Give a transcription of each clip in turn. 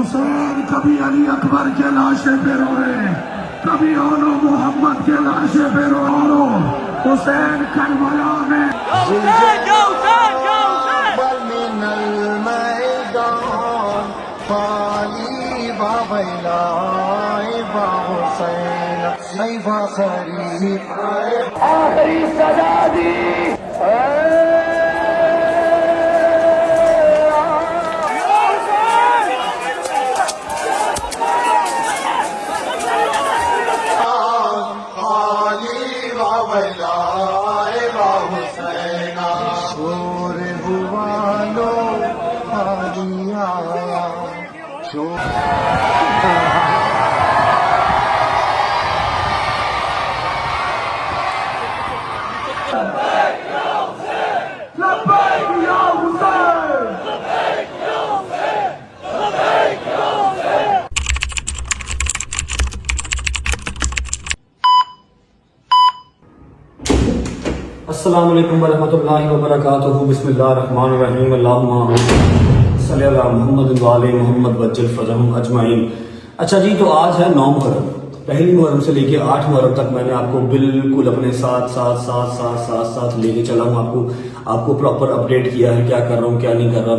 हुसैन कभी अली अकबर के लाशे पे रोए, कभी ओनो मोहम्मद के लाशे पे रो। हुसैन करबला में आखिरी सजा दी। अस्सलामु अलैकुम वरहमतुल्लाहि वबरकातुहू। बिस्मिल्लाहिर्रहमानिर्रहीम। अल्लाहुम्मा सल्ली अला मुहम्मद व आले मुहम्मद वज्जल फरहम अजमाइन। अच्छा जी, तो आज है 9 मुहर्रम। पहली मुहर्रम से लेके 8 मुहर्रम तक मैंने आपको बिल्कुल अपने साथ लेके चला हूँ। आपको प्रॉपर अपडेट किया है, क्या कर रहा हूँ क्या नहीं कर रहा,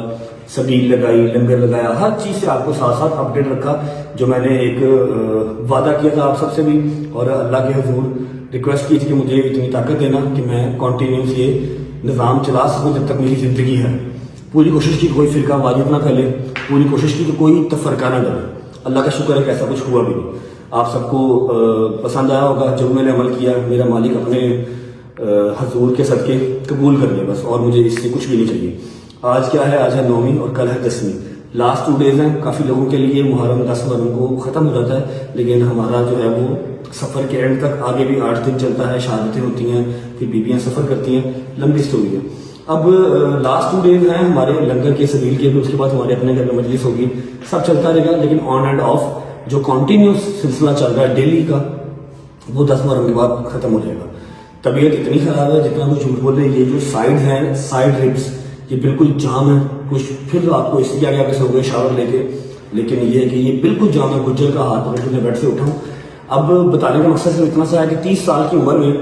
सबील लगाई, लंगर लगाया, हर चीज से आपको साथ अपडेट रखा। जो मैंने एक वादा किया था आप सबसे भी, और अल्लाह के हुजूर रिक्वेस्ट की थी कि मुझे इतनी ताकत देना कि मैं कॉन्टिन्यूस ये निज़ाम चला सकूं जब तक मेरी ज़िंदगी है। पूरी कोशिश की कोई फिरका वाजिब ना फैले, पूरी कोशिश की कि कोई तफरका ना डरे। अल्लाह का शुक्र है कि ऐसा कुछ हुआ भी नहीं। आप सबको पसंद आया होगा जो मैंने अमल किया। मेरा मालिक अपने हजूर के सदके कबूल कर ले बस, और मुझे इससे कुछ भी नहीं चाहिए। आज क्या है? आज है 9वीं और कल है 10वीं। लास्ट 2 डेज हैं। काफ़ी लोगों के लिए मुहर्रम 10 मुहर्रम को ख़त्म हो जाता है, लेकिन हमारा जो है वो सफ़र के एंड तक आगे भी 8 दिन चलता है। शहादतें होती हैं, फिर बीबियाँ सफ़र करती हैं, लंबी स्टोरी है। अब लास्ट 2 डेज हैं हमारे लंगर के सबील के भी, उसके बाद हमारे अपने घर में मजलिस होगी, सब चलता रहेगा। लेकिन ऑन एंड ऑफ जो कॉन्टीन्यूस सिलसिला चल रहा है डेली का, वो 10 मुहर्रम के बाद ख़त्म हो जाएगा। तबीयत इतनी ख़राब है जितना कुछ झूठ बोल रहे हैं। ये जो साइड है, साइड रिब्स, ये बिल्कुल जाम है। कुछ फिर आपको इसलिए आगे सो गए शावर लेके, लेकिन ये है कि ये बिल्कुल जाम है। गुज्जर का हाथ पकड़ के मैं बेड से उठाऊं। अब बताने का मकसद सिर्फ इतना सा है कि 30 साल की उम्र में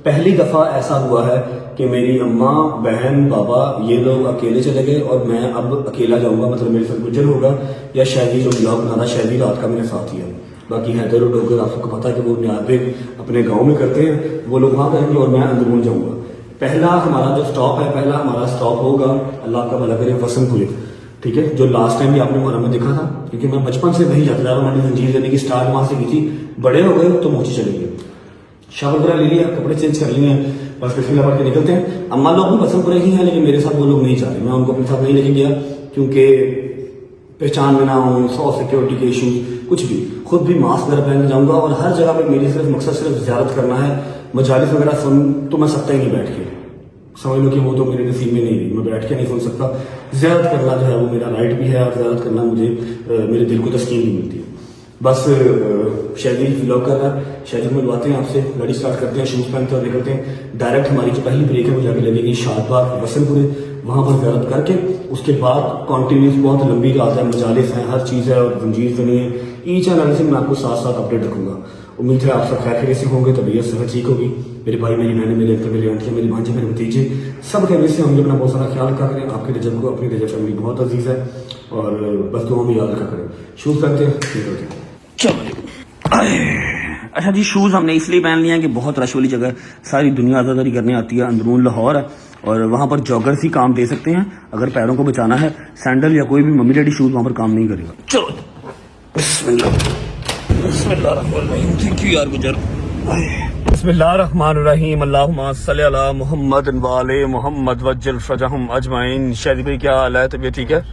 पहली दफ़ा ऐसा हुआ है कि मेरी अम्मा, बहन, बाबा ये लोग अकेले चले गए और मैं अब अकेला जाऊंगा। मतलब मेरे साथ गुज्जर होगा या शायद जो ब्लॉग बना था शायद रात का मेरे साथ ही है। बाकी हैदर और डोगर आप सबको पता है कि वो न्याबे अपने गाँव में करते हैं, वो लोग वहाँ करेंगे और मैं अंदरून जाऊँगा। पहला हमारा जो स्टॉप है, पहला हमारा स्टॉप होगा, अल्लाह का भला करे, वसनपुरे। ठीक है, जो लास्ट टाइम भी आपने मुहर्रम में देखा था, क्योंकि मैं बचपन से वही जाता रहा हूँ। मैंने जंजीर देने की स्टार्ट वहां से की थी। बड़े हो गए तो मोची चले गए, शावर वगैरह ले लिया, कपड़े चेंज कर लिए हैं, बस बिस्मिल्लाह पढ़ के निकलते हैं। अम्मा लोग भी वसनपुरे ही हैं, लेकिन मेरे साथ वो लोग नहीं जा रहे। मैं उनको अपने साथ नहीं लेके गया क्योंकि पहचान में ना हो, 100 सिक्योरिटी के इशू, कुछ भी। खुद भी मास्क वगैरह पहन जाऊंगा और हर जगह पर मेरी सिर्फ मकसद सिर्फ ज़ियारत करना है। मजालिस वगैरह सुन तो मैं सकता ही नहीं बैठ के, समझ लो कि वो तो मेरे नसीब में नहीं रही। मैं बैठ के नहीं सुन सकता। ज़ियारत करना जो है वो मेरा राइट भी है, और ज़ियारत करना मुझे मेरे दिल को तस्कीन नहीं मिलती है। बस शादी व्लॉग कर रहा है, शादी मिलवाते हैं आपसे, गाड़ी स्टार्ट करते हैं, शूज़ पहनते हैं और निकलते हैं। डायरेक्ट हमारी जो पहली ब्रेक है वो जाके लगेगी शादबाग वसनपुरे, वहाँ पर ज़ियारत करके उसके बाद कॉन्टीन्यूस बहुत लंबी रात है, मजालिस हैं, हर चीज़ है और जंजीर बनी है। ईच एंड एवरीथिंग मैं आपको साथ अपडेट रखूंगा। उम्मीद है आप सब खैर से होंगे, तबीयत सेहत ठीक होगी। मेरे भाई, मेरी बहनें, मेरे अंकल, मेरी आंटियाँ, मेरी भांजे, मेरे भतीजे, सब खैर से होंगे। अपना बहुत सारा ख्याल रखा करें। आपके रजब को, अपनी रजब फैमिली बहुत अजीज है, और बस दुआ में याद रखा करें। शूज़ पहनते हैं, निकलते हैं। चलो। अच्छा जी, शूज़ हमने इसलिए पहन लिए हैं कि बहुत रश वाली जगह सारी दुनिया आज़ादारी करने आती है। अंदरून लाहौर है और वहाँ पर जॉगर्स ही काम दे सकते हैं। अगर पैरों को बचाना है, सैंडल या कोई भी मम्मी डैडी शूज़ वहाँ पर काम नहीं करेगा। चलो, बिस्मिल्लाहिर्रहमानिर्रहीम। थैंक यू यार गुजर। बिस्मिल्लाहिर्रहमानिर्रहीम। अल्लाहुम्मा सल्ली अला मुहम्मद व आले मुहम्मद वज्जल फरहम अजमाइन। शादी भाई क्या हाल है? तबीयत ठीक है?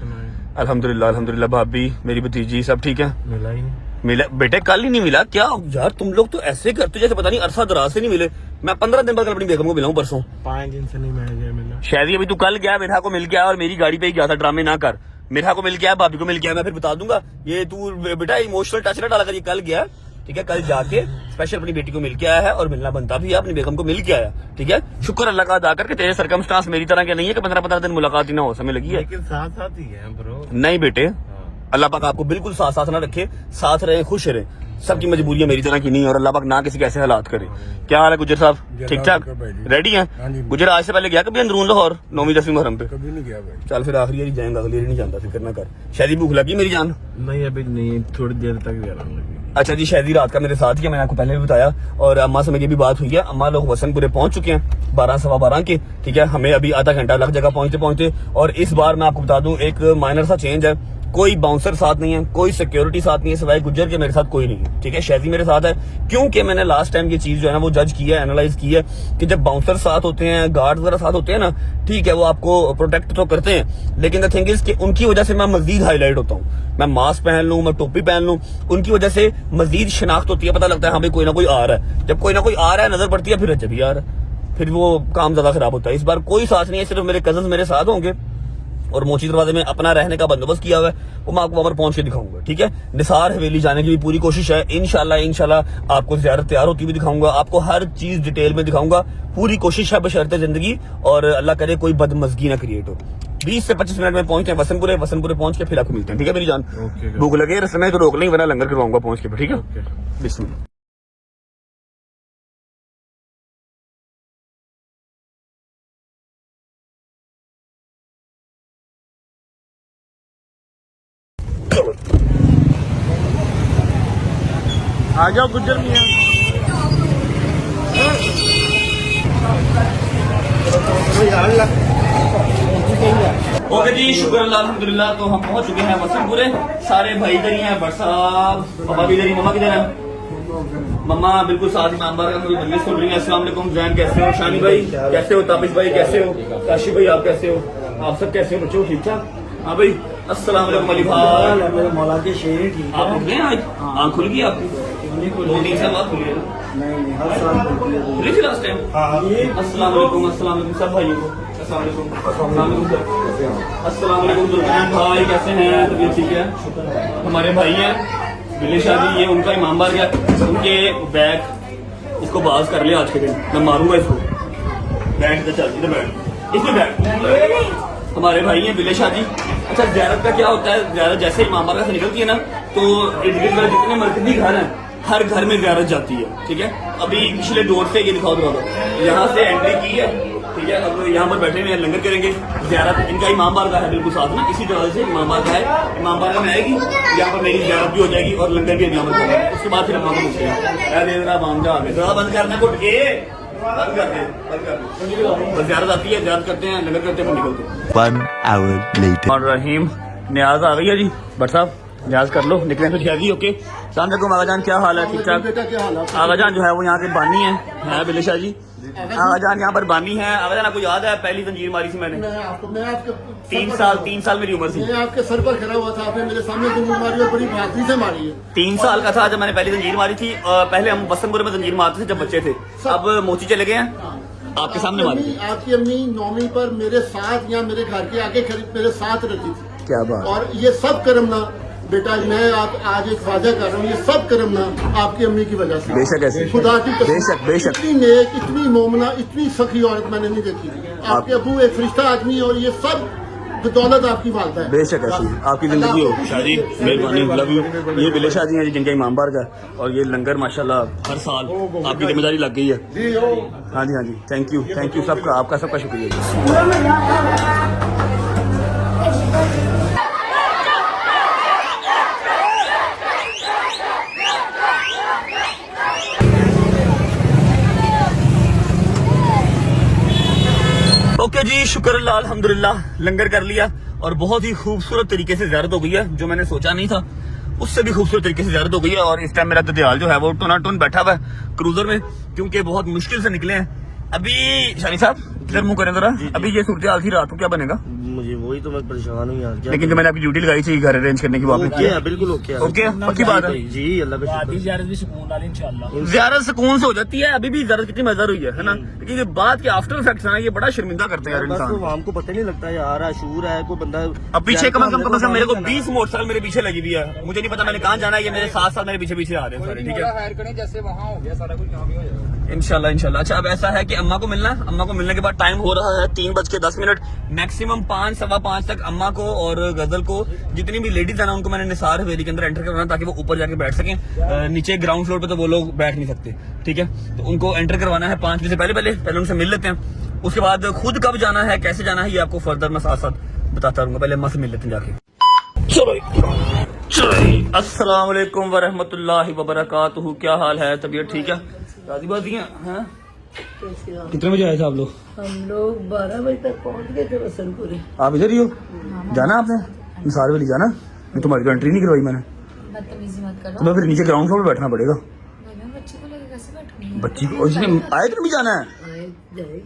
अल्हम्दुलिल्लाह अल्हम्दुलिल्लाह। भाभी, मेरी भतीजी, सब ठीक है? मिला ही नहीं। मिला बेटे, कल ही नहीं मिला क्या यार? तुम लोग तो ऐसे करते हो जैसे पता नहीं अरसा दराज से नहीं मिले। मैं 15 दिन बाद अपनी बेगम को मिला हूँ परसों। 5 दिन से नहीं मिला। शायद अभी तू कल गया, मेरा को मिल गया और मेरी गाड़ी पे ही गया था। ड्रामे ना कर, मेरा को मिल गया, भाभी को मिल गया। मैं फिर बता दूंगा। ये तू बेटा इमोशनल टच ना डाला कर। ये कल गया, ठीक है, कल जाके स्पेशल अपनी बेटी को मिल के आया है और मिलना बनता भी है। अपनी बेगम को मिल के आया, ठीक है। शुक्र अल्लाह का अदा करके तेरे सर्कमस्टांस मेरी तरह के नहीं है कि 15-15 दिन मुलाकात ही ना हो। समय लगी है, लेकिन साथ साथ ही है ब्रो। नहीं बेटे, अल्लाह पाक आपको बिल्कुल साथ साथ ना रखे, साथ रहे, खुश रहे। सबकी मजबूरियां मेरी तरह की नहीं है और अल्लाह पाक ना किसी के ऐसे हालात करे। क्या हाल है गुजर साहब, ठीक ठाक, रेडी हैं? गुजर आज से पहले गया कभी अंदरून लाहौर 9वीं 10वीं मुहर्रम पे? कभी नहीं गया भाई। चल फिर आखिरी बार जाएंगा, अगली बार नहीं जानता, फिक्र ना कर। शायद भूख लगी मेरी जान? नहीं अभी नहीं, थोड़ी देर तक जा रहा हूँ। अच्छा जी, शायदी रात का मेरे साथ ही है, मैंने आपको पहले भी बताया। और अम्मा से मेरी भी बात हुई है, अम्मा लोग वसनपुरे पहुंच चुके हैं 12 सवा 12 के, ठीक है। हमें अभी आधा घंटा लग जाएगा पहुंचते पहुंचते। और इस बार मैं आपको बता दूं एक माइनर सा चेंज है, कोई बाउंसर साथ नहीं है, कोई सिक्योरिटी साथ नहीं है, सिवाय गुज्जर के मेरे साथ कोई नहीं है, ठीक है। शैजी मेरे साथ है, क्योंकि मैंने लास्ट टाइम ये चीज जो है ना वो जज की है, एनालाइज की है कि जब बाउंसर साथ होते हैं, गार्ड वगैरह साथ होते हैं ना, ठीक है, वो आपको प्रोटेक्ट तो करते हैं, लेकिन द थिंग इज कि उनकी वजह से मैं मजीद हाईलाइट होता हूँ। मैं मास्क पहन लूं, मैं टोपी पहन लूं, उनकी वजह से मजीद शिनाख्त होती है, पता लगता है हाँ भाई कोई ना कोई आ रहा है। जब कोई ना कोई आ रहा है, नजर पड़ती है, फिर अच्छा भी आ रहा है, फिर वो काम ज्यादा खराब होता है। इस बार कोई साथ नहीं है, सिर्फ मेरे कजन मेरे साथ होंगे और मोची दरवाजे में अपना रहने का बंदोबस्त किया हुआ है, वो मैं आपको वहां पर पहुंच के दिखाऊंगा, ठीक है। निसार हवेली जाने की भी पूरी कोशिश है, इंशाल्लाह आपको ज़ियारत तैयार होती हुई दिखाऊंगा, आपको हर चीज डिटेल में दिखाऊंगा, पूरी कोशिश है बशर्ते जिंदगी और अल्लाह करे कोई बदमजगी ना क्रिएट हो। 20 से 25 मिनट में पहुंचते हैं वसनपुरे पहुंच के फिर आपको मिलते हैं, ठीक है मेरी जान। भूख लगे रस्ते में तो रोक लेंगे, वरना लंगर करवाऊंगा पहुंच के, ठीक है। बिस्मिल्लाह। आ जाओ गुज्जर मियां। ओके जी, शुक्र अल्लाह अल्हम्दुलिल्लाह। तो हम पहुंच चुके हैं वसनपुरे, सारे भाई इधर ही हैं, बट साहब पापा भी इधर ही, मम्मा किधर है? मम्मा बिल्कुल साथ में अंबार का कोई मजलिस सुन रही है। अस्सलाम वालेकुम जैन, कैसे हो? शानी भाई कैसे हो? ताबिश भाई कैसे हो? काशी भाई आप कैसे हो? आप सब कैसे हो बच्चों, ठीक ठाक? हाँ भाई, अस्सलाम वालेकुम अली भाई। मेरे मौला के शेर ही ठीक आप उठ गए आज? आँख खुल गई आपकी? 2-3 साल बाद खुली है ना? नहीं हर साल खुली थी लास्ट टाइम? अस्सलाम वालेकुम सब भाइयों को अस्सलाम वालेकुम सर। अस्सलाम वालेकुम जुल्फैन भाई, कैसे हैं? तबीयत ठीक है? हमारे भाई हैं बिले शादी, ये उनका इमाम बार गया, उनके बैग इसको बाज कर लिया आज के दिन, मैं मारूंगा इसको। बैठ इधर, चल इधर बैठ, इसमें बैठ। हमारे भाई हैं बिले शादी। अच्छा, ज़ियारत का क्या होता है? ज़ियारत जैसे इमाम बारगाह से निकलती है ना, तो इर्द गिर्द जितने मरकजी घर हैं हर घर में ज़ियारत जाती है, ठीक है। अभी पिछले डोर से ये दिखाओ यहाँ से एंट्री की है, ठीक है। अब यहाँ पर बैठे हुए हैं, लंगर करेंगे। ज़ियारत इनका इमाम बारगाह है बिल्कुल साथ ना, इसी तरह से इमाम बारगाह है, इमाम बारगाह में आएगी, यहाँ पर मेरी ज़ियारत भी हो जाएगी और लंगर भी यहाँ पर होगा। उसके बाद फिर हम आपको पूछेंगे माम जा बंद करना को बंद कर दे। ज़ियारत आती है, ज़ियारत करते हैं, लंगर करते हैं, फिर निकलते हैं। 1 hour later. और रहीम न्याज आ गई है जी, भट्ट साहब न्याज कर लो, निकले तो जल्दी। ओके, सलाम अलैकुम आगा जान, क्या हाल है? ठीक ठाक। आगा जान जो है वो यहाँ के बानी है बिले शाह जी। आगा जान यहाँ पर बानी है। आगा जान आपको याद है पहली जंजीर मारी थी मैंने? मैं आपके 3 साल मेरी उम्र थी। मैं आपके सर पर खड़ा हुआ था, आपने मेरे सामने जंजीर मारी और बड़ी बहादुरी से मारी है। 3 साल का था जब मैंने पहली जंजीर मारी थी। पहले हम वसनपुर में जंजीर मारते थे जब बच्चे थे, अब मोची चले गए हैं, आपके सामने मारी थी। आपकी अम्मी 9वीं पर मेरे साथ या मेरे घर के आगे खरीद मेरे साथ रहती थी। क्या बात। और ये सब करमना बेटा, मैं आप आज एक वादा कर रहा हूँ, ये सब करमना आपकी अम्मी की वजह से। बेशक ऐसे, खुदा की कसम। बेशक। इतनी नेक, इतनी मोमना, इतनी सखी औरत मैंने नहीं देखी। आपके अबू एक फरिश्ता आदमी है और ये सब बदौलत आपकी वालदा है। बेशक ऐसी आपकी जिंदगी हो शादी, मेहरबानी, लव यू। ये बिले शादी हैं जी, जिनका इमाम बार का, और ये लंगर माशाल्लाह हर साल आपकी जिम्मेदारी लग गई है। हाँ जी, थैंक यू सबका, आपका सबका शुक्रिया। ओके जी, शुक्र अल्लाह अल्हम्दुलिल्लाह, लंगर कर लिया और बहुत ही खूबसूरत तरीके से ज़ियारत हो गई है, जो मैंने सोचा नहीं था उससे भी खूबसूरत तरीके से ज़ियारत हो गई है। और इस टाइम मेरा ददियाल जो है वो टुन बैठा हुआ है क्रूजर में, क्योंकि बहुत मुश्किल से निकले हैं। अभी शानी साहब इधर मुंह करें जरा, अभी ये सूरत हाल थी, रात को क्या बनेगा? मुझे वही तो मैं परेशान हूँ यार। लेकिन जो मैंने आपकी ड्यूटी लगाई थी घर अरेंज करने की, वो आपने किया? बिल्कुल ओके पक्की बात है जी, अल्लाह का शुक्र। ज़ियारत सुकून से हो जाती है। अभी भी ज़ियारत कितनी मजेदार हुई है ना, लेकिन ये बात के आफ्टर इफेक्ट्स है ना, ये बड़ा शर्मिंदा करते हैं यार बस इंसान। तो हमको पता नहीं लगता यार, आशूर है कोई बंदा। अब पीछे कम से कम मेरे को 20 मोटरसाइकिल मेरे पीछे लगी हुई है, मुझे नहीं पता मैंने कहाँ जाना है, ये मेरे साथ मेरे पीछे आ रहे हैं सारे, ठीक है। जैसे वहाँ हो गया सारा कुछ, यहाँ भी हो जाएगा इंशाल्लाह। अच्छा, अब ऐसा है कि अम्मा को मिलना है, अम्मा को मिलने के बाद टाइम हो रहा है 3:10 मैक्सिमम 5 5:15 तक अम्मा को और गजल को, जितनी भी लेडीज है ना, उनको मैंने निसार हवेली के अंदर एंटर करवाना ताकि वो ऊपर जाके बैठ सकें। नीचे ग्राउंड फ्लोर पे तो वो लोग बैठ नहीं सकते, ठीक है। तो उनको एंटर करवाना है 5 बजे से पहले उनसे मिल लेते हैं। उसके बाद खुद कब जाना है, कैसे जाना है, ये आपको फर्दर मैं साथ साथ बताता रहूंगा। पहले अम्मा से मिल लेते हैं जाके। चलो अस्सलाम वालेकुम वरहमतुल्लाहि वबरकातुहू। क्या हाल है, तबीयत ठीक है, राजी बाजी हैं? कितने बजे आए थे आप लोग? हम लोग 12 बजे तक पहुंच गए थे वसंतपुर। आप इधर ही हो? जाना आपने निसार वाली जाना? मैं तुम्हारी तो एंट्री नहीं करवाई मैंने। बदतमीजी मत करो। तुम्हें फिर नीचे ग्राउंड फ्लोर पे बैठना पड़ेगा। बच्ची को लेकर कैसे बैठूंगी? बच्ची को इसमें आयत में भी जाना है।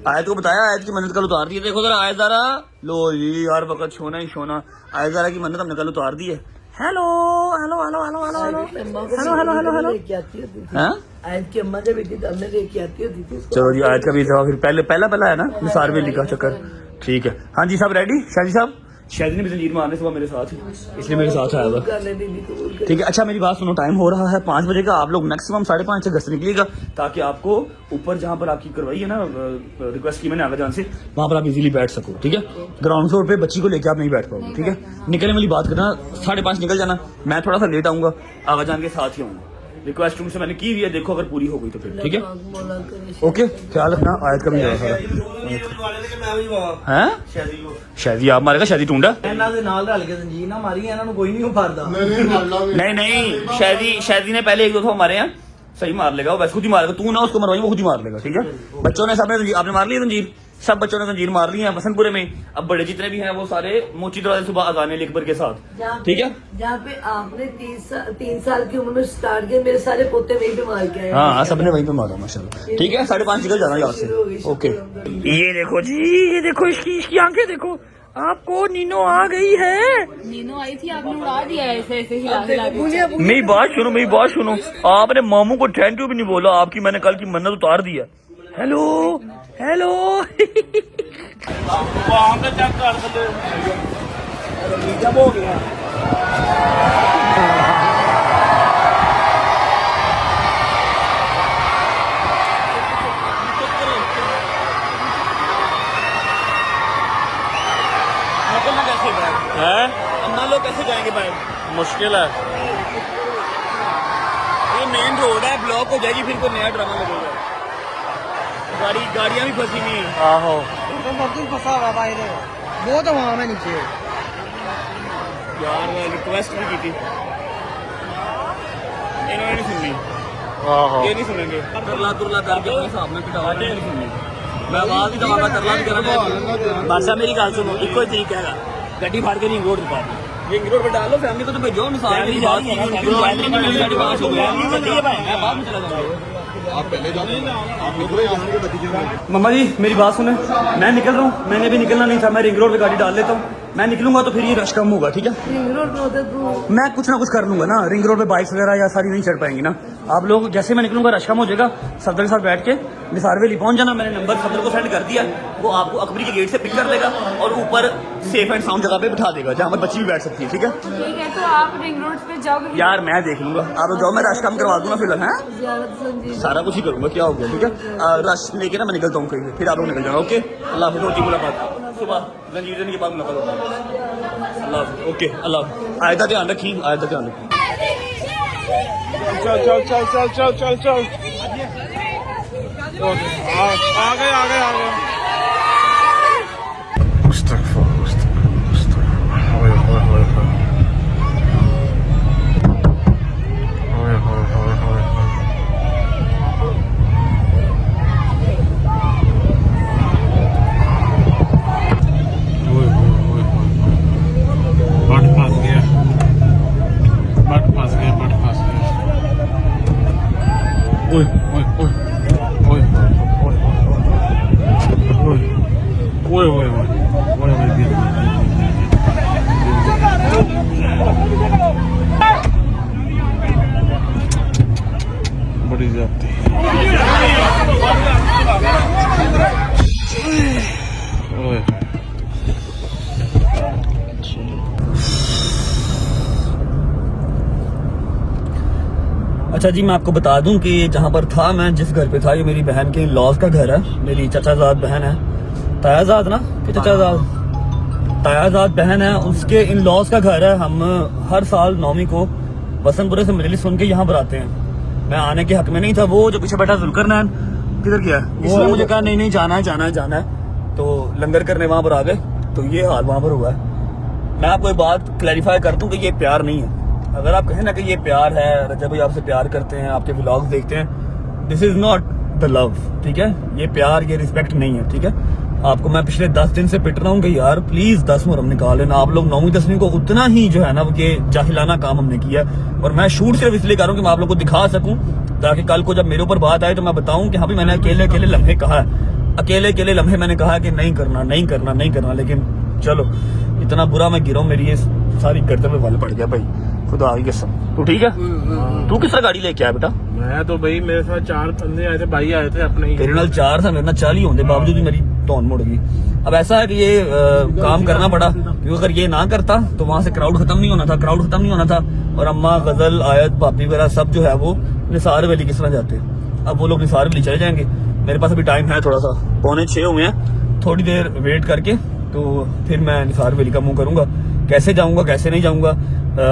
आयत को बताया, आयत की मन्नत कल उतार दी है। देखो जरा आयत ज़रा, लो जी यार वक्त सोना ही सोना। आयत ज़रा की मन्नत हमने कल उतार दी है। Hello hello hello hello hello hello hello hello hello hello लेके आती होती थी। हैं? आयत की अम्मा जब बेटी तब में लेके आती होती थी उसको। चलो जी, आयत का भी जवाब फिर पहला है ना निसार वेली का चक्कर। ठीक है, हाँ जी, सब रेडी? शादी साहब, शादी ने भी जंजीर मारने सुबह मेरे साथ, इसलिए मेरे साथ आया हुआ। ठीक है, अच्छा मेरी बात सुनो, टाइम हो रहा है 5 बजे का। आप लोग मैक्सिमम 5:30 से घर से निकलिएगा ताकि आपको ऊपर जहाँ पर आपकी करवाई है ना, रिक्वेस्ट की मैंने आगे जान से, वहाँ पर आप इजीली बैठ सको, ठीक है। ग्राउंड फ्लोर पे बच्ची को लेकर आप नहीं बैठ पाओगे, ठीक है। निकलने वाली बात करना, 5:30 निकल जाना। मैं थोड़ा सा लेट आऊंगा, आगा जान के साथ ही आऊंगा। रिक्वेस्ट तुमसे मैंने की हुई है, देखो अगर पूरी हो गई तो फिर ठीक है। ओके, ख्याल रखना। आयत का भी है शादी आप मारेगा, शादी टूंडा नहीं, शादी ने पहले 1-2 दफा मारे हैं, सही मार लेगा वो, वैसे खुद ही मारेगा। तू ना उसको मरवाई, वो खुद ही मार लेगा, ठीक है। बच्चों ने सबने आपने मार ली जंजीर, सब बच्चों ने जंजीर मार ली है बसंतपुरे में। अब बड़े जितने भी हैं वो सारे मोची दरवाजे सुबह अजाने अकबर के साथ, ठीक है। जहाँ पे आपने 3 साल की उम्र में स्टार्ट किया, मेरे सारे पोते वहीं पे मार के आए। हाँ, सबने वहीं पे मारा माशाल्लाह, ठीक है। 5:30 निकल जाना यहाँ से। ओके, ये देखो जी, ये देखो इसकी आंखें देखो, आपको नीनो आ गई है। नीनो आई थी, आपने उड़ा दिया ऐसे ऐसे हिला के। मेरी बात सुनो, आपने मामू को थैंक यू भी नहीं बोला। आपकी मैंने कल की मन्नत उतार दी है। हेलो हेलो हो गया। अन्ना लोग कैसे जाएंगे भाई? मुश्किल है। ये मेन रोड है, ब्लॉक हो जाएगी, फिर कोई नया ड्रामा लगेगा। गाड़ियां भी फंसी हुई हैं। आहो, फंसा हुआ भाई ने, वो तो वहां में नीचे। यार मैं रिक्वेस्ट भी की थी, इन्होंने नहीं सुनी। आहो, ये नहीं सुनेंगे। तरला तुरला करके अपने हिसाब में पिटावा नहीं सुननी। मैं आवाज ही दबागा, तरला भी करना। बादशाह मेरी गल सुनो, इको ही तरीका है, गड्डी फाड़ के रिंग रोड पे पा दो। रिंग रोड पे डालो, फैमिली को तो भेजो। मिसाल मेरी बात की, उनकी गैलरी में मेरी गाड़ी पास हो गया, मैं बाद में चला जाऊंगा। आप पहले जाओ, आप निकलो यहाँ के भतीजे। मम्मा जी मेरी बात सुने, मैं निकल रहा हूँ। मैंने भी निकलना नहीं था, मैं रिंग रोड पे गाड़ी डाल लेता हूँ। मैं निकलूंगा तो फिर ये रश कम होगा, ठीक है। रिंग रोड पे होते तो मैं कुछ ना कुछ कर लूंगा ना, रिंग रोड पे बाइक्स वगैरह या सारी नहीं चढ़ पाएंगी ना। आप लोग जैसे मैं निकलूंगा रश कम हो जाएगा। सफदर के साथ बैठ के निसार वेली पहुंच जाना। मैंने नंबर सफदर को सेंड कर दिया, वो आपको अकबरी के गेट से पिक कर लेगा और ऊपर सेफ एंड साउंड जगह पे बिठा देगा जहाँ पर बच्ची भी बैठ सकती है, ठीक है। ठीक है, तो आप रिंग रोड पे जाओगे? यार मैं देख लूंगा, आप लोग जाओ, मैं रश कम करवा दूंगा फिलहाल। है सारा कुछ ही करूंगा, क्या हो गया, ठीक है। रश लेके ना मैं निकलता हूँ कहीं, फिर आप लोग निकल जाना। ओके, अल्लाह हाफिज़, होती मुलाकात सुबह रंजीत के बाद मुलाकात होगी। अल्लाह हाफिज़, ओके, अल्लाह हाफिज़। आयत का ध्यान रखी, आयत का ध्यान रखी। चल चल चल चल चल चल चल आ गए। बड़ी जाती अच्छा जी, मैं आपको बता दूं कि जहाँ पर था मैं, जिस घर पे था, ये मेरी बहन के लॉज का घर है। मेरी चचाजाद बहन है, तायाजाद ना कि चचाजाद, तायाजाद बहन है, उसके इन लॉज का घर है। हम हर साल 9वीं को वसंतपुरे से मजलिस सुन के यहाँ पर आते हैं। मैं आने के हक में नहीं था। वो जो पीछे बैठा जुल्करनैन किधर गया, इसने मुझे कहा नहीं नहीं जाना है, तो लंगर करने वहां पर आ गए। तो ये हाल वहां पर हुआ है। मैं आपको एक बात क्लैरिफाई कर दूं कि ये प्यार नहीं है। अगर आप कहें ना कि ये प्यार है, रजब भाई आपसे प्यार करते हैं, आपके व्लॉग्स देखते हैं, this is not the love, ठीक है। ये प्यार, ये रिस्पेक्ट नहीं है, ठीक है। आपको मैं पिछले 10 दिन से पिट रहा हूँ कि यार प्लीज 10 मुहर्रम निकाल लेना। आप लोग 9वीं 10वीं को उतना ही जो है ना ये जाहिलाना काम हमने किया। और मैं शूट सिर्फ इसलिए कर रहा हूँ कि मैं आप लोग को दिखा सकूं, ताकि कल को जब मेरे ऊपर बात आए तो मैं बताऊं कि हाँ भी मैंने अकेले अकेले लम्हे कहा है, अकेले लम्हे मैंने कहा कि नहीं करना। लेकिन चलो, इतना बुरा मैं गिरा हूं, मेरी ये सारी गर्दन में वाल पड़ गया भाई, खुदा की कसम। तू ठीक है? तू किस तरह गाड़ी लेके आया बेटा? मैं तो भाई, मेरे साथ 4 बंदे आए थे, भाई आए थे अपने ही। तेरे नाल 4 था, मेरे नाल 40 होने बावजूद भी मेरी टोन मुड़ गई। अब ऐसा है कि ये काम करना पड़ा, क्योंकि अगर ये ना करता तो वहां से क्राउड खत्म नहीं होना था। और अम्मा, गजल, आयत, भाभी वगैरह सब जो है वो निसार वैली किस तरह जाते। अब वो लोग निसार वैली चले जाएंगे। मेरे पास अभी टाइम है थोड़ा सा, 5:45 हुए हैं, थोड़ी देर वेट करके तो फिर मैं निसार वैली का मुंह करूंगा। कैसे जाऊंगा, कैसे नहीं जाऊंगा।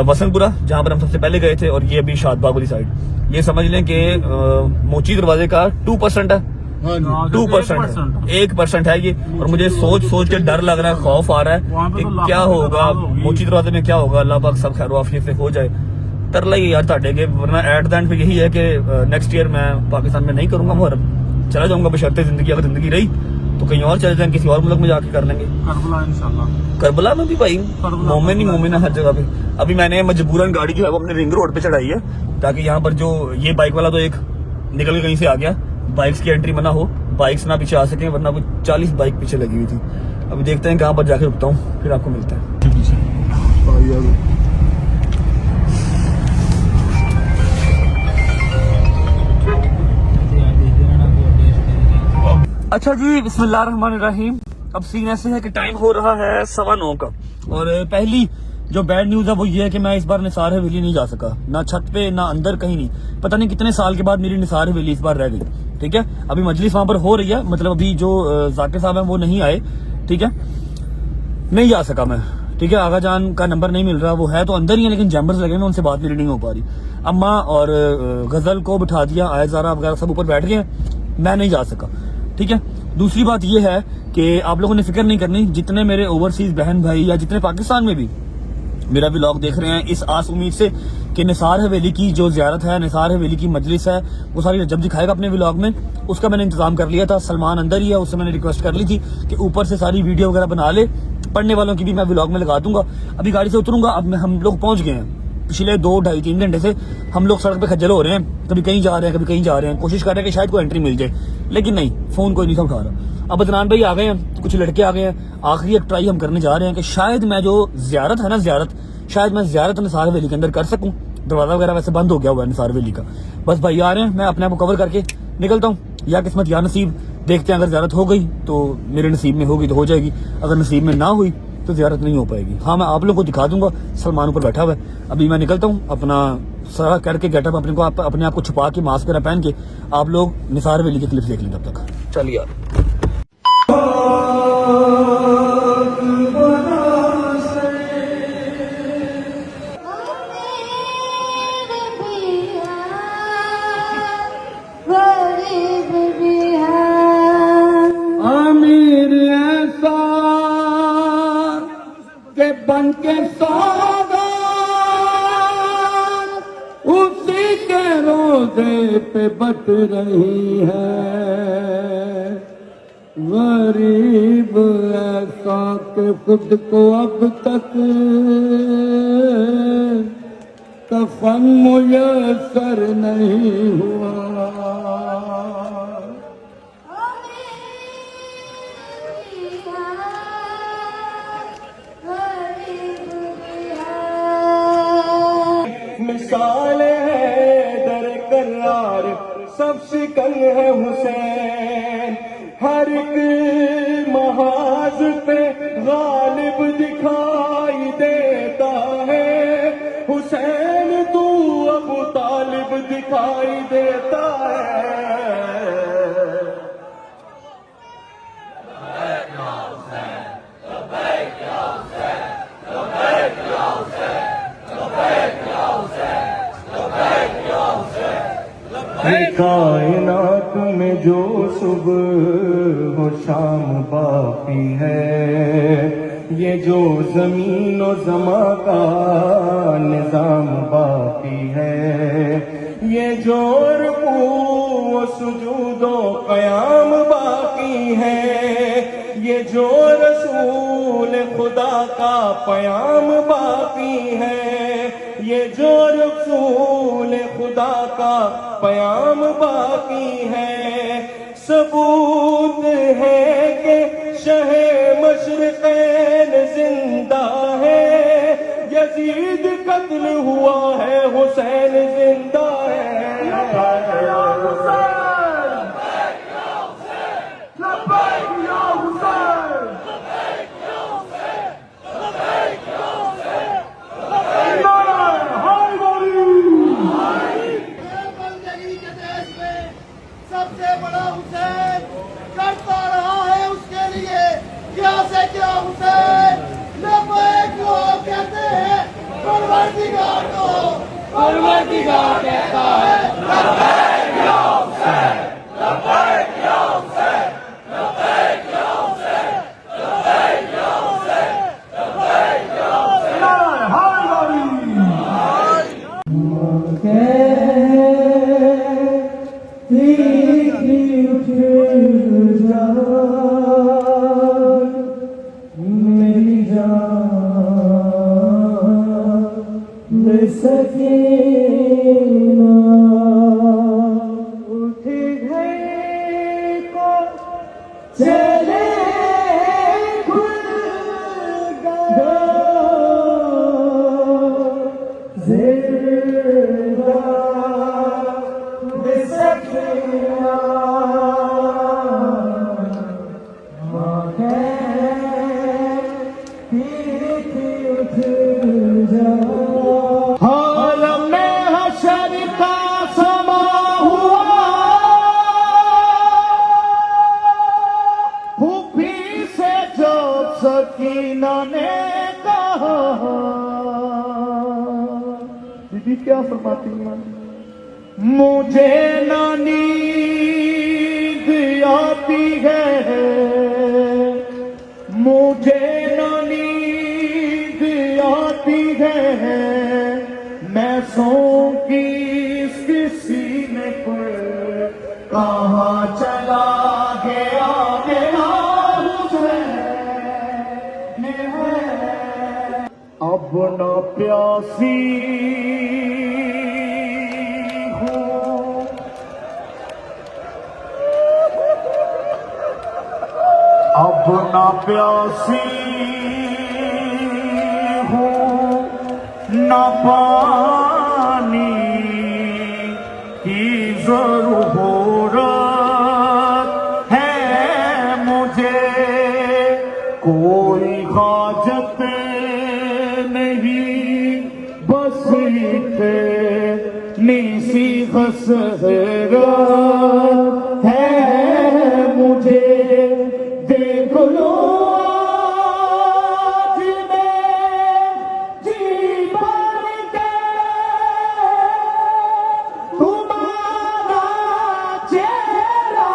वसंतपुरा जहां पर हम सबसे पहले गए थे, और ये अभी शादबाग वाली साइड। ये समझ लें कि मोची दरवाजे का 2% है, 2%, 1% है ये। और मुझे सोच के डर लग रहा है, खौफ आ रहा है कि क्या होगा मोची दरवाजे में, क्या होगा। अल्लाह पाक सब खैर आफियत से हो जाए। तरला ही यार ताटे के, वरना एट द एंड पे यही है कि नेक्स्ट ईयर मैं पाकिस्तान में नहीं करूंगा मुहर्रम, चला जाऊंगा बशर्ते जिंदगी, अगर जिंदगी रही तो कहीं और चले जाएंगे, किसी और मुल्क में जाके कर लेंगे। करबला में भी भाई मोमिन ही मोमिन है हर जगह पे। अभी मैंने मजबूरन गाड़ी जो है वो अपने रिंग रोड पे चढ़ाई है, ताकि यहाँ पर जो ये बाइक वाला तो एक निकल के कहीं से आ गया, बाइक्स की एंट्री मना हो, बाइक्स ना पीछे आ सके, वरना कुछ 40 बाइक पीछे लगी हुई थी। अभी देखते हैं कहाँ पर जाके रुकता हूँ, फिर आपको मिलता है। अच्छा जी, बिस्मिल्लाहिर्रहमानिर्रहीम। अब सीन ऐसे है कि टाइम हो रहा है 9:15 का, और पहली जो बैड न्यूज है वो ये है कि मैं इस बार निसार हवेली नहीं जा सका, ना छत पे ना अंदर, कहीं नहीं। पता नहीं कितने साल के बाद मेरी निसार हवेली इस बार रह गई, ठीक है। अभी मजलिस वहां पर हो रही है, मतलब अभी जो जाकिर साहब है वो नहीं आए, ठीक है, नहीं जा सका मैं, ठीक है। आगा जान का नंबर नहीं मिल रहा, वो है तो अंदर ही है लेकिन जैम्बर्स लगे हैं, उनसे बात मेरी नहीं हो पा रही। अम्मा और गजल को बिठा दिया, आयजारा वगैरह सब ऊपर बैठ गए हैं, मैं नहीं जा सका, ठीक है। दूसरी बात यह है कि आप लोगों ने फिक्र नहीं करनी, जितने मेरे ओवरसीज बहन भाई या जितने पाकिस्तान में भी मेरा व्लॉग देख रहे हैं, इस आस उम्मीद से कि निसार हवेली की जो ज़ियारत है, निसार हवेली की मजलिस है, वो सारी जब दिखाएगा अपने व्लॉग में। उसका मैंने इंतजाम कर लिया था, सलमान अंदर ही है, उससे मैंने रिक्वेस्ट कर ली थी कि ऊपर से सारी वीडियो वगैरह बना ले, पढ़ने वालों की भी मैं व्लॉग में लगा दूंगा। अभी गाड़ी से उतरूंगा, अब हम लोग पहुंच गए हैं। पिछले 2, 2.5, 3 घंटे से हम लोग सड़क पे खज्जल हो रहे हैं, कभी कहीं जा रहे हैं, कभी कहीं जा रहे हैं, कोशिश कर रहे हैं कि शायद कोई एंट्री मिल जाए, लेकिन नहीं, फोन कोई नहीं था उठा रहा। अब अदनान भाई आ गए हैं, कुछ लड़के आ गए हैं, आखिरी एक ट्राई हम करने जा रहे हैं कि शायद मैं जो ज़ियारत है ना, शायद मैं ज़ियारत निसार हवेली के अंदर कर सकूं। दरवाजा वगैरह वैसे बंद हो गया हुआ है निसार हवेली का। बस भाई आ रहे हैं, मैं अपने आप को कवर करके निकलता हूँ, या किस्मत या नसीब, देखते हैं। अगर ज़ियारत हो गई तो मेरे नसीब में होगी तो हो जाएगी, अगर नसीब में ना हुई तो ज़ियारत नहीं हो पाएगी। हाँ, मैं आप लोगों को दिखा दूंगा, सलमान ऊपर बैठा हुआ है। अभी मैं निकलता हूँ, अपना सारा करके गेटअप अपने आप को छुपा के, मास्क वगैरह पहन के, आप लोग निसार हवेली के क्लिप्स देख लेंगे तब तक। चलिए यार। अमीर ऐसा के बन के सौदा उसी के रोजे पे बट रही है। गरीब ऐसा के खुद को अब तक कफन मुयस्सर नहीं हुआ। मिसाल है दर करार, सब शिकन है हुसैन, हर एक महाज पे गालिब दिखाई देता है। हुसैन तू अबू तालिब दिखाई देता है। ये कायनात में जो सुबह हो शाम बाकी है, ये जो जमीन और जमा का निजाम बाकी है, ये जो रुकू सुजूदो कयाम बाकी है, ये जो रसूल खुदा का पयाम बाकी है, ये जो रसूल खुदा का पयाम बाकी है। सबूत है कि शहे मशरिक़ैन जिंदा है, यजीद कत्ल हुआ है, हुसैन जिंदा है। बंदगी के देश में सबसे बड़ा हुसैन करता रहा है उसके लिए क्या से क्या हुसैन लब्बैक को कहते हैं, परवरदिगार को परवरदिगार कहता है लब्बैक या हुसैन, लब्बैक या हुसैन, लब्बैक या हुसैन, लब्बैक या हुसैन, लब्बैक या हुसैन। मेरी जान सकीना उठ गई को चले खुल गया जिंदा सकीना हाल में हशर का समा हुआ, फूफी से जो सकीना ने कहा। दीदी क्या फरमाती हैं? मुझे ना नींद आती है, मुझे ना नींद आती है, मैं सौं की सीने पर कहाँ चला गया मेरा हुसैन है। अब न प्यासी हूँ, अब न प्यासी हूँ, न पानी की जरूरत है मुझे, कोई हाजत नहीं, बस इतनी सी हसरत है मुझे। देख लो आज मैं जी भर के तुम्हारा चेहरा,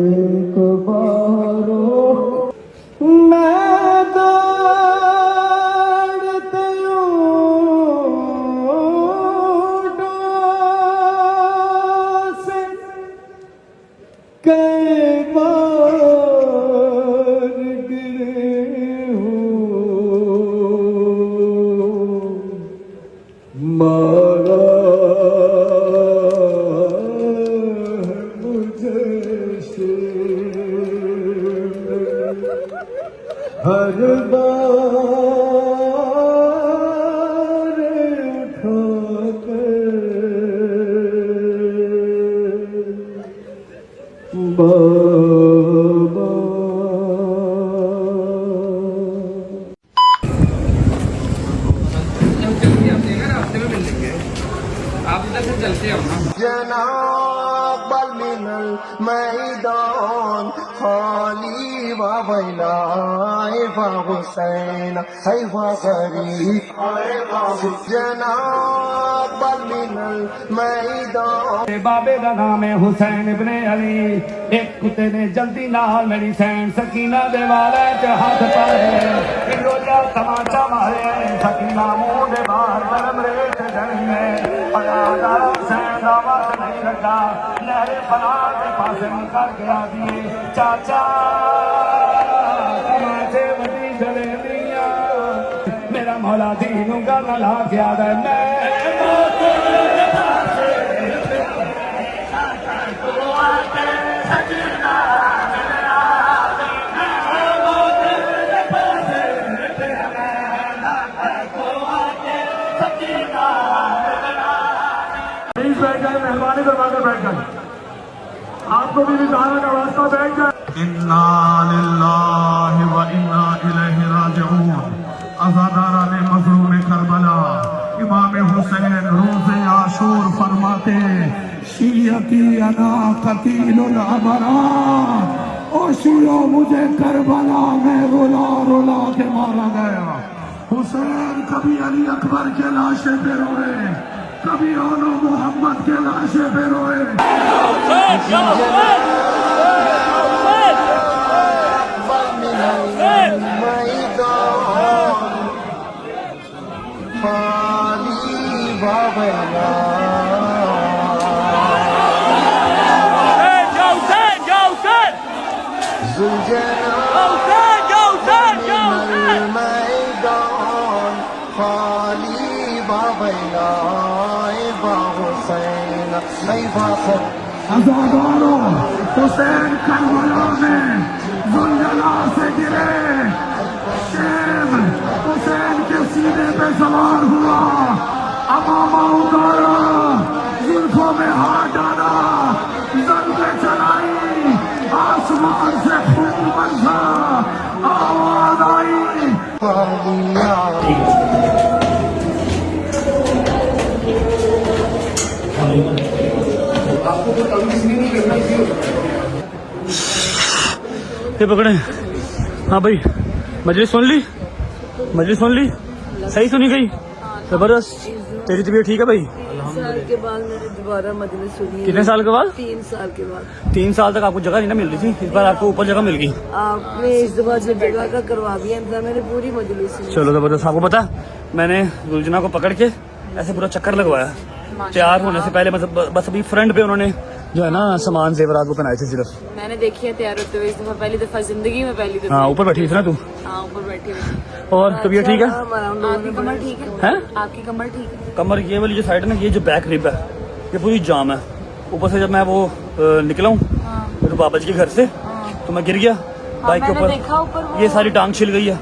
एक बारो मैं दौड़ते से कई बार गिरे हूँ, मारा मुझे हर बार उठाकर बाबा। जनाब मिनल मैदान खाली वावैला वा हुसैन है वा गरीब जनाब मिनल मैदान। बाबे का नाम है हुसैन इब्ने अली। एक कुत्ते ने जल्दी नाल मेरी सैन सकीना दे वाले च हाथ पाए रोजा तमाचा मारे सकीना मुंह दे बाहर गरम रेत जन में पनादार हुसैन दा वक्त नहीं लगा लहरे पना के पास निकल गया दिए चाचा तमाचे बड़ी जलेबियां मेरा मौला दीनू का ला गया है मैं बैठ जाए मेहरबानी करवा कर बैठ जाए आपको भी विधान का वास्ता बैठ जाए। इन्ना लिल्लाहि व इन्ना इलैहि राजिऊन। अज़ादारा ने मज़लूम करबला इमाम हुसैन रोज़े आशूर फरमाते शियती अना कतीलुल अबरा ओ शियो मुझे करबला में रुला रुला के मारा गया। हुसैन कभी अली अकबर के लाशे पे रोए कभी ओनो मोहम्मद के लाशे पे रोए। अज़ादारो हुसैन करबला में ज़ुल्जला से गिरे शेम हुसैन के सीने पे सवार हुआ अमामा उतारा जुल्फों में हाथ डाला ज़ंगे चलाई आसमान से खून बरसा आवाज आई। ये पकड़े। हाँ भाई मजलिस सुन ली सही सुनी गई जबरदस्त। तेरी तबीयत ठीक है भाई? 3 साल के बाद मैंने दोबारा मजलिस सुनी। कितने साल के बाद? 3 साल के बाद। 3 साल तक आपको जगह नहीं ना मिल रही थी, इस बार आपको ऊपर जगह मिल गई। आपने इस दफा जो जगह का करवा दिया था मैंने पूरी मजलिस सुनी। चलो जबरदस्त। आपको पता मैंने गुलजना को पकड़ के ऐसे पूरा चक्कर लगवाया तैयार होने से पहले, मतलब बस अभी फ्रंट पे उन्होंने जो है ना सामान जेवरात वो पहनाए थे सिर्फ। मैंने देखी है तैयार होते हुए इस दफा, पहली दफा जिंदगी में पहली दफा। हाँ ऊपर बैठी थी ना तू? हाँ ऊपर बैठी हुई। और तबीयत ठीक है? आपकी कमर ठीक है? हैं? आपकी कमर ठीक है? कमर ये वाली जो साइड है ना, ये जो बैक रिब है ये पूरी जाम है। ऊपर से जब मैं वो निकला हूँ मेरे बाबा जी के घर से तो मैं गिर गया बाइक के मैंने देखा ऊपर ऊपर, वो- ये सारी टांग छिल गई है।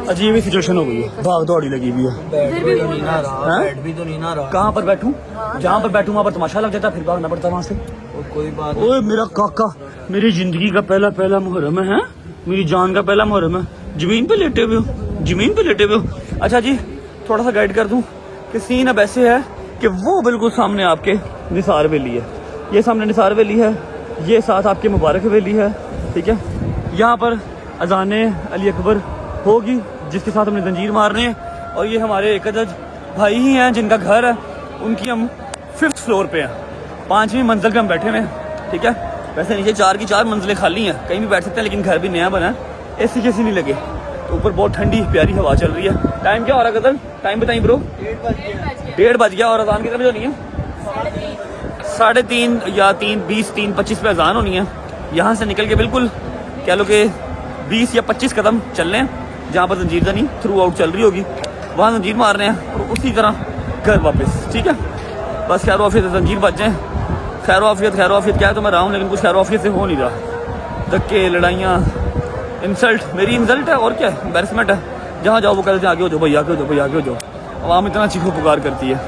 अजीब ही सिचुएशन हो गई है, भाग दौड़ी लगी हुई है। फिर भी वो- बैठ भी तो नहीं ना रहा। कहाँ पर बैठूं? जहाँ पर बैठूं वहाँ पर तमाशा लग जाता, फिर भागना पड़ता वहाँ से। कोई बात ओए मेरा काका, मेरी जिंदगी का पहला मुहर्रम है, मेरी जान का पहला मुहर्रम है। जमीन पे लेटे हुए हो। अच्छा जी थोड़ा सा गाइड कर दूं कि सीन अब ऐसे है कि वो बिल्कुल सामने आपके निसार वैली है, ये सामने निसार वैली है, ये साथ आपके मुबारक वैली है, ठीक है। यहाँ पर अजान अली अकबर होगी जिसके साथ हमने जंजीर मारने हैं, और ये हमारे एक अदद भाई ही हैं जिनका घर है, उनकी हम 5th फ्लोर पे हैं, 5वीं मंजिल पे हम बैठे हुए हैं, ठीक है। वैसे नीचे 4 की 4 मंजिलें खाली हैं, कहीं भी बैठ सकते हैं, लेकिन घर भी नया बना है, एसी कैसी नहीं लगे, तो ऊपर बहुत ठंडी प्यारी हवा चल रही है। टाइम क्या हो रहा है गदर? टाइम बताइए ब्रो। 1:30 बज गया। और अजान कितने बजे होनी है? 3:30 या 3:20 3:25 पे अजान होनी है। यहाँ से निकल के बिल्कुल कह लो कि 20 या 25 कदम चलने हैं, जहाँ पर जंजीरदानी थ्रू आउट चल रही होगी वहाँ जंजीर मारने हैं, और उसी तरह घर वापस, ठीक है। बस खैर वाफियत जंजीर बच जाए। खैर वाफियत क्या है तो मैं रहा हूँ, लेकिन कुछ खैर वाफियत से हो नहीं रहा। धक्के लड़ाइयाँ इंसल्ट, मेरी इंसल्ट है और क्या एम्बैरेसमेंट है। जहाँ जाओ वो कहते हैं आगे हो जाओ भाई, आगे हो जाओ भाई, आगे हो जाओ। आवाम इतना चीखो पुकार करती है,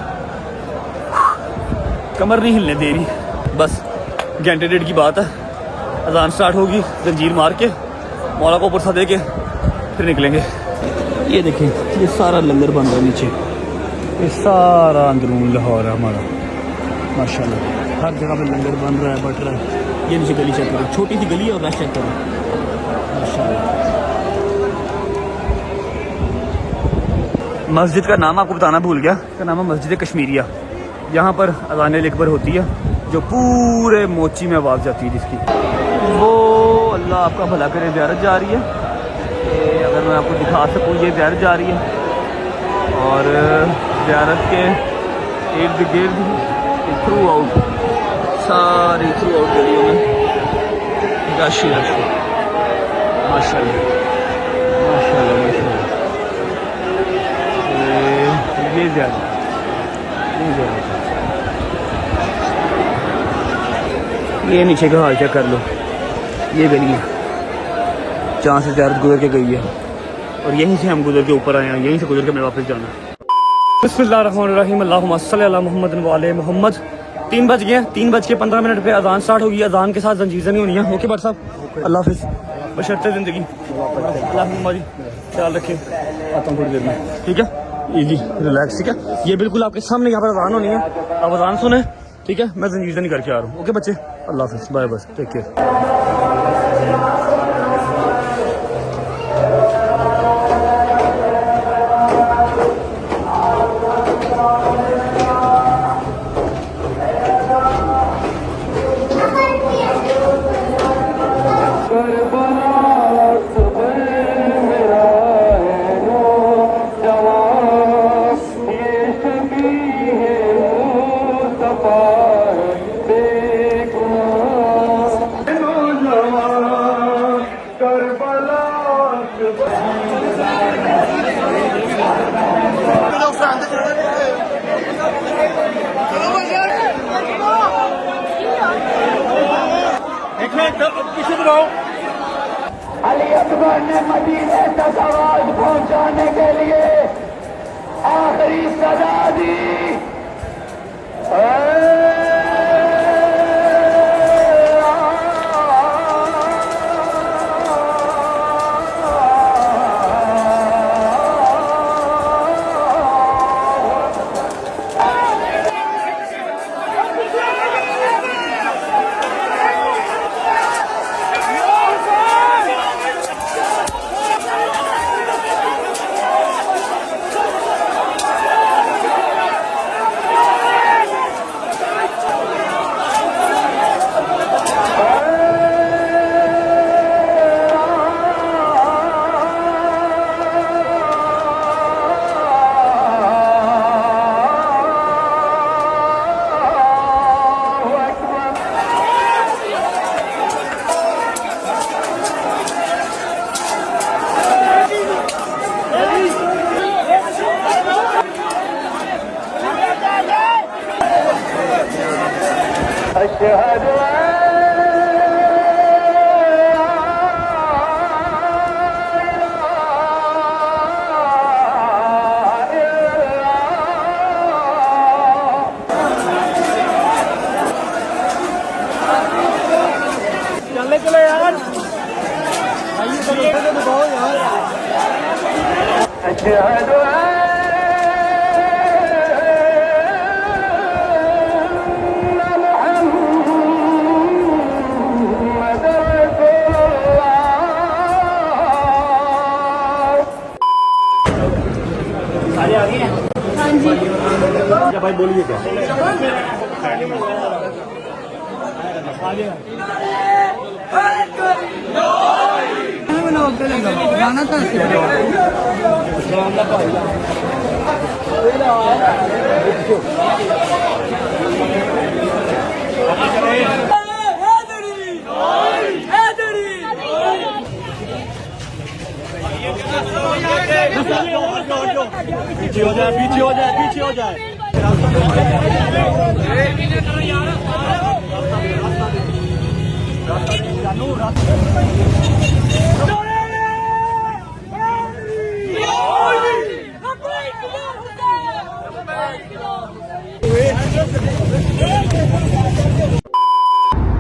कमर नहीं हिलने दे रही। बस घंटे डेढ़ की बात है, अजान स्टार्ट होगी, जंजीर मार के मौला को पुरसा दे के फिर निकलेंगे। ये देखें, ये सारा लंगर बन रहा है नीचे, ये सारा अंदरून लाहौर है हमारा माशाल्लाह। हर जगह पे लंगर बन रहा है, बट रहा है। ये नीचे गली चेक करो, छोटी सी गली है और रश चेक करो मस्जिद का नाम आपको बताना भूल गया, इसका नाम है मस्जिद कश्मीरिया। यहाँ पर अज़ान अकबर होती है जो पूरे मोची में आवाज़ जाती है जिसकी। वो अल्लाह आपका भला करे ज़ियारत जा रही है। ये अगर मैं आपको दिखा सकूँ, ये ज़ियारत जा रही है और ज़ियारत के इर्द गिर्द थ्रू आउट सारी थ्रू आउट गलियों में रश ही रश है। माशाल्लाह माशाल्लाह माशाल्लाह। ये ज़्यादा ये नीचे का हाल चेक कर लो। ये गली है जहाँ से ज़्यारत गुजर के गई है और यहीं से हम गुजर के ऊपर आए हैं, यहीं से गुजर के मैं वापस जाना है। बिस्मिल्लाहिर्रहमानिर्रहीम, अल्लाहुम्मा सल्ली अला मुहम्मद व आले मुहम्मद। 3 बज गए, 3:15 पे अजान स्टार्ट होगी। अजान के साथ जंजीज़ें नहीं होनी है। ओके भाई साहब, अल्लाह हाफिज़, बशर्ते ज़िंदगी। अल्लाह जी ख्याल रखें, आता हूँ थोड़ी देर में, ठीक है। इजी रिलैक्स, ठीक है। ये बिल्कुल आपके सामने यहाँ पर अजान होनी है, आप अजान सुने, ठीक है। मैं जंजीज़ें नहीं करके आ रहा हूँ। ओके बच्चे, अल्लाह हाफिज़, bye bye, take care. Ali Akbar ने मदीने तक आवाज पहुंचाने के लिए आखिरी सदा दी। भाई बोलिए क्या? गाना था पीछे हो जाए, पीछे हो जाए, पीछे हो जाए।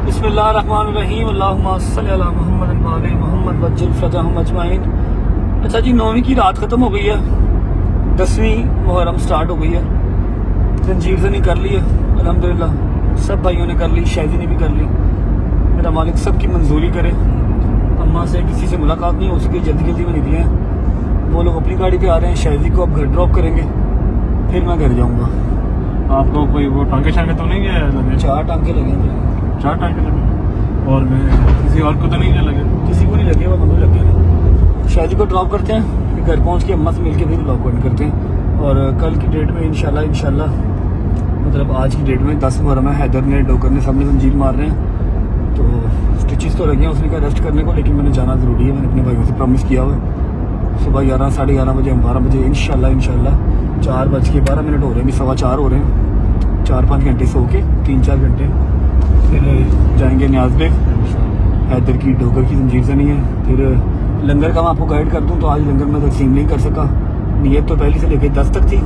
बिस्मिल्लाहिर्रहमानिर्रहीम, अल्लाहुम्मा सल्ली अला मुहम्मद व आले मुहम्मद वज्जिल फरजहुम अजमाइन। अच्छा जी, 9वीं की रात खत्म हो गई है, 10वीं मुहर्रम स्टार्ट हो गई है। जंजीरज़नी कर ली है अल्हम्दुलिल्लाह, सब भाइयों ने कर ली, शायदी ने भी कर ली। मेरा मालिक सब की मंजूरी करे, अम्मा से किसी से मुलाकात नहीं हो सकी, जल्दी जल्दी में निकले हैं। वो लोग अपनी गाड़ी पे आ रहे हैं, शायदी को अब घर ड्रॉप करेंगे, फिर मैं घर जाऊँगा। आपको कोई वो टांके शांके तो नहीं गए? 4 टांके लगे हैं। 4 टांके लगे और मैं किसी और को तो नहीं लगे? किसी को नहीं लगे, वो मनु लगे हैं। शादी को ड्रॉप करते हैं, फिर घर पहुँच के अम्मा से मिलके फिर ब्लॉग एंड करते हैं। और कल की डेट में इंशाल्लाह मतलब आज की डेट में 10 मुहर्रम है। हैदर ने, डोगर ने, सब ने जंजीर मार रहे हैं, तो स्टिचेस तो लगे हैं उसने कहा रेस्ट करने को, लेकिन मैंने जाना ज़रूरी है। मैंने अपने भाइयों से प्रॉमिस किया हुआ है। सुबह 11, साढ़े 11 बजे, 12 बजे इंशाल्लाह 4:12 हो रहे हैं, अभी 4:15 हो रहे हैं। 4-5 घंटे सो के 3-4 घंटे फिर जाएंगे न्याज बेग। हैदर की, डोगर की जंजीर से नहीं है। फिर लंगर का मैं आपको गाइड कर दूँ तो आज लंगर में तकसीम नहीं कर सका। नीयत तो पहले से लेकर 10 तक थी,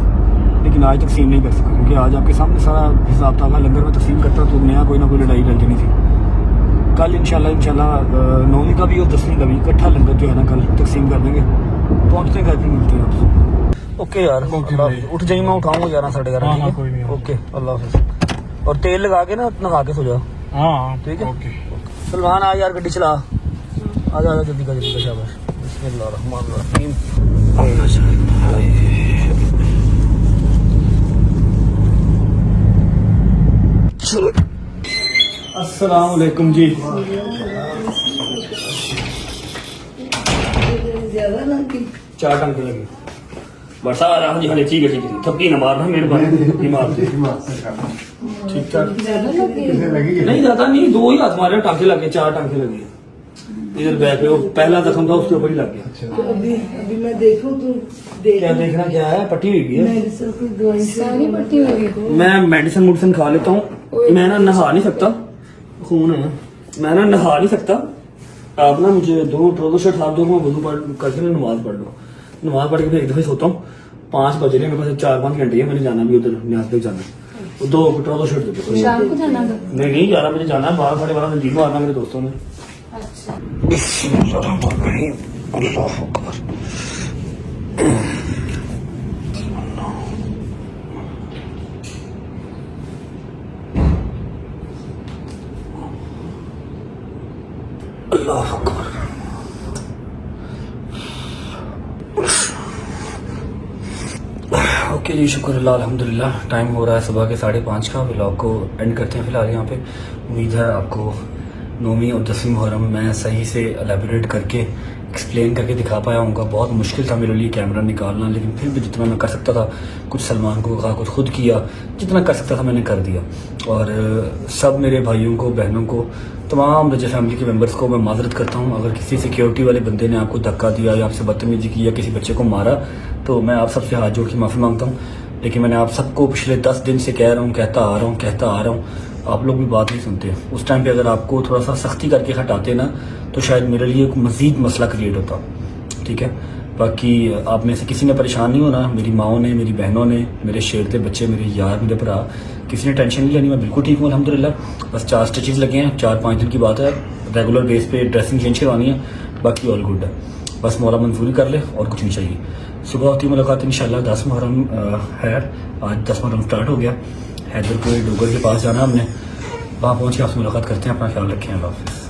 लेकिन आज तकसीम नहीं कर सका क्योंकि आज आपके सामने सारा हिसाब था। लंगर में तकसीम करता तो नया कोई ना कोई लड़ाई डल जानी थी। कल इंशाल्लाह 9वीं का भी और 10वीं का भी इकट्ठा लंगर जो है ना कल तकसीम कर देंगे। पहुँचते घर पर मिलते हैं आपसे। ओके यार, उठ जाइए, मैं उठाऊंगा 11, साढ़े 11। हाँ, कोई नहीं। ओके, अल्लाह हाफिज़। और तेल लगा के ना नहा के सो जाओ। हाँ ठीक है। ओके। सलमान आ यार, गड्डी चला, आजा जल्दी का शाबाश। बिस्मिल्लाहिर्रहमानिर्रहीम। चलो, अस्सलाम वालेकुम जी। ज्यादा लगी 4 टांके लगे। बरसा आ रहा जी। हाँ ठीक है। थप्पी न मारना मेरे भाई, बीमार ठीक ठाक। ज्यादा लगी नहीं ज्यादा नहीं, 2 ही हाथ मारे, टांके लगे, 4 टांके लगे। इधर बैक पे वो पहला जख्म था उसके ऊपर ही लग गया। तो अभी मैं देखूं तो देख क्या देखना क्या है? पट्टी हुई भी है, मेडिसिन की दवाई सारी पट्टी होगी। मैं मेडिसिन खा लेता हूँ। मैं ना नहा नहीं सकता, खून है, मैं ना नहा नहीं सकता। आप ना मुझे 2 ट्राउजर शर्ट आप दो, मैं वजू करके ना नमाज पढ़ लो। नमाज पढ़ के फिर एक दफे सोता हूँ। 5 बज रहे हैं, मेरे पास 4-5 घंटे है, मैंने जाना भी उधर न्याज तक जाना है। 2 ट्राउजर शर्ट दे दो। शाम को जाना था। नहीं 11 बजे जाना है। 12, साढ़े 12 जंजीर मारना मेरे दोस्तों ने। अच्छा, बिस्मिल्लाहिर्रहमानिर्रहीम, अल्लाहु अकबर। अल्लाहु अकबर। ओके जी, शुक्र अल्लाह, अल्हम्दुलिल्लाह। टाइम हो रहा है सुबह के 5:30 का। व्लॉग को एंड करते हैं फिलहाल यहाँ पे। उम्मीद है आपको 9वीं और 10वीं मुहर्रम मैं सही से एलेबोरेट करके एक्सप्लेन करके दिखा पाया हूँ। बहुत मुश्किल था मेरे लिए कैमरा निकालना, लेकिन फिर भी जितना मैं कर सकता था, कुछ सलमान को कहा, कुछ खुद किया, जितना कर सकता था मैंने कर दिया। और सब मेरे भाइयों को, बहनों को, तमाम रजा फैमिली के मेंबर्स को मैं माजरत करता हूँ। अगर किसी सिक्योरिटी वाले बंदे ने आपको धक्का दिया या आपसे बदतमीजी की या किसी बच्चे को मारा, तो मैं आप सबसे हाथ जोड़ के माफ़ी मांगता हूँ। लेकिन मैंने आप सबको पिछले 10 दिन से कह रहा हूँ, कहता आ रहा हूँ, आप लोग भी बात नहीं सुनते। उस टाइम पे अगर आपको थोड़ा सा सख्ती करके हटाते ना, तो शायद मेरे लिए एक मज़ीद मसला क्रिएट होता। ठीक है, बाकी आप में से किसी ने परेशान नहीं होना। मेरी माओ ने, मेरी बहनों ने, मेरे शेरते बच्चे, मेरे यार, मेरे भरा, किसी ने टेंशन नहीं लेनी। मैं बिल्कुल ठीक हूँ अल्हम्दुलिल्लाह। बस 4 स्टिचेस लगे हैं, 4-5 दिन की बात है। रेगुलर बेस पे ड्रेसिंग चेंज करवानी है, बाकी ऑल गुड है। बस मौला मंजूरी कर ले और कुछ नहीं चाहिए। सुबह होती मुलाकात इंशाल्लाह। 10 मुहर्रम है आज, 10 मुहर्रम स्टार्ट हो गया। हैदर को डोगर के पास जाना हमने, वहाँ पहुँच के आपसे मुलाकात करते हैं। अपना ख्याल रखें, अल्लाह हाफ़िज़।